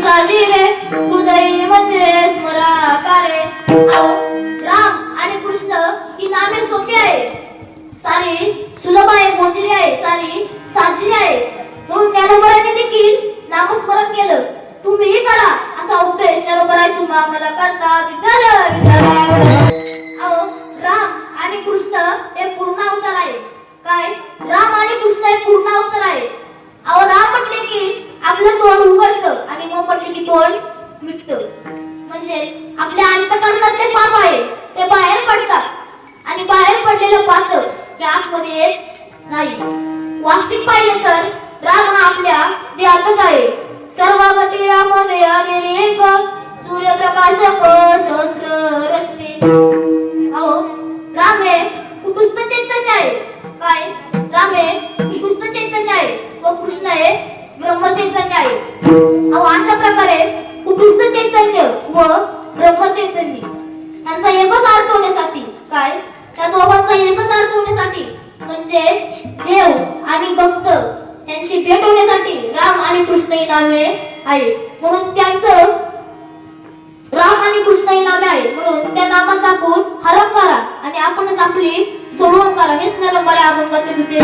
साजिरे हृदयी मंदिरे स्मराकारे. राम आणि कृष्ण ही नामे सोपी आहे, सारी सुलभ आहे, मोजिरी आहे, सारी साजिरी आहे. म्हणून ज्ञानोबराने देखील नामस्मरण केलं. तुम्हीही करा असा उपदेश ज्ञानोबराय तुम्हा मला करता. विठ्ठल विठ्ठल. राम आणि कृष्ण हे पूर्ण अवतार आहे. काय? राम आणि कृष्ण हे पूर्ण अवतार आहे. राम म्हटले की आपलं तोंड उघडतं आणि मग म्हटले की तोंड मिटतं. म्हणजे आपल्या अंतःकरणातले पाप आहे ते बाहेर पडतात आणि बाहेर पडलेलं पाप ते आतमध्ये येत नाही. वास्तविक पाहिलं तर राम हा आपल्या देहातच आहे. सर्वगती राम देहादेक सूर्यप्रकाशक सहस्र रश्मी. राम हे कुटुस्थ चैतन्य आहे. काय? राम हे कुटुस्थ चैतन्य आहे व कृष्ण हे ब्रह्मचैतन्य आहे. अशा प्रकारे कुटुस्थ चैतन्य व ब्रह्मचैतन्य यांचा एकच अर्थ होण्यासाठी, काय त्या दोघांचा एकच अर्थ होण्यासाठी म्हणजे देव आणि भक्त यांची भेट होण्यासाठी राम आणि कृष्ण ही नावे आहे. म्हणून त्यांचं राम आणि कृष्ण ही नामे आहे. म्हणून त्या नामाचा आपण हरण करा आणि आपणच आपली सोडवण करा. हेच ज्ञानोबा आपण करते.